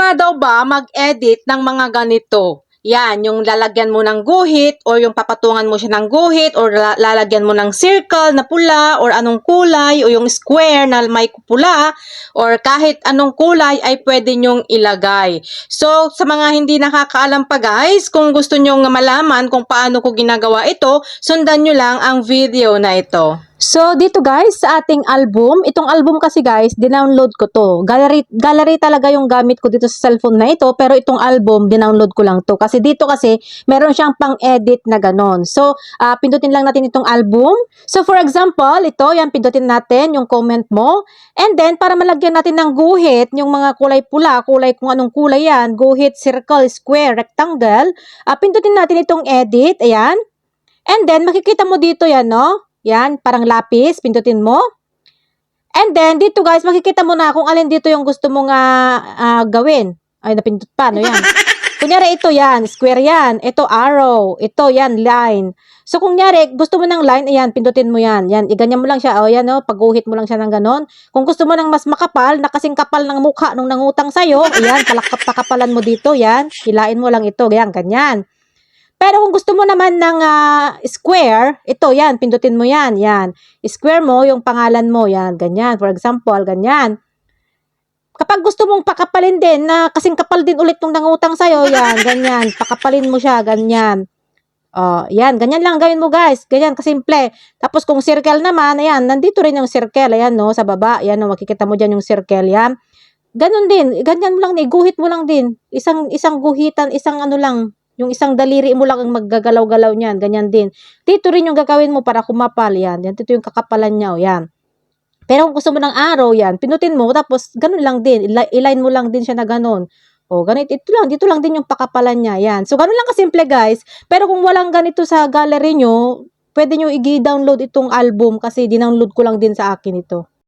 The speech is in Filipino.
nga daw ba mag-edit ng mga ganito? Yan, yung lalagyan mo ng guhit or yung papatungan mo siya ng guhit or lalagyan mo ng circle na pula or anong kulay o yung square na may pula or kahit anong kulay ay pwede nyong ilagay. So, sa mga hindi nakakaalam pa guys, kung gusto nyong malaman kung paano ko ginagawa ito, sundan nyo lang ang video na ito. So, dito guys, sa ating album, itong album kasi guys, dinownload ko to. Gallery talaga yung gamit ko dito sa cellphone na ito, pero itong album, dinownload ko lang to. Kasi dito kasi, meron siyang pang-edit na ganon. So, pindutin lang natin itong album. So, for example, ito, yan, pindutin natin yung comment mo. And then, para malagyan natin ng guhit, yung mga kulay pula, kulay kung anong kulay yan, guhit, circle, square, rectangle, pindutin natin itong edit, ayan. And then, makikita mo dito yan, no? Yan, parang lapis, pindutin mo. And then, dito guys, makikita mo na kung alin dito yung gusto mong gawin. Ay, napindot pa, no yan. Kunyari, ito yan, square yan. Ito, arrow. Ito, yan, line. So, kunyari, gusto mo ng line, ayan, pindutin mo yan. Yan, iganyan mo lang siya. O, yan, no, pagguhit mo lang siya ng ganon. Kung gusto mo ng mas makapal, na kasing kapal ng mukha nung nangutang sa'yo, ayan, pakapalan mo dito, yan. Hilain mo lang ito, yan, ganyan. Pero kung gusto mo naman ng square, ito yan, pindutin mo yan, yan. Square mo, yung pangalan mo, yan, ganyan. For example, ganyan. Kapag gusto mong pakapalin din, na kasing kapal din ulit nung nangutang sa'yo, yan, ganyan. Pakapalin mo siya, ganyan. Yan, ganyan lang gawin mo guys. Ganyan, kasimple. Tapos kung circle naman, ayan, nandito rin yung circle, ayan, no, sa baba. Ayan, no, makikita mo dyan yung circle, yan. Ganon din, ganyan mo lang, iguhit mo lang din. Isang guhitan, isang ano lang. Yung isang daliri mo lang ang maggagalaw-galaw niyan, ganyan din. Dito rin yung gagawin mo para kumapal, yan. Yan, dito yung kakapalan niya, o yan. Pero kung gusto mo ng arrow, yan, pinutin mo, tapos ganun lang din. Iline mo lang din siya na ganun. O, ganito, dito lang din yung pakapalan niya, yan. So, ganun lang kasimple, guys. Pero kung walang ganito sa gallery nyo, pwede nyo i-download itong album kasi dinownload ko lang din sa akin ito.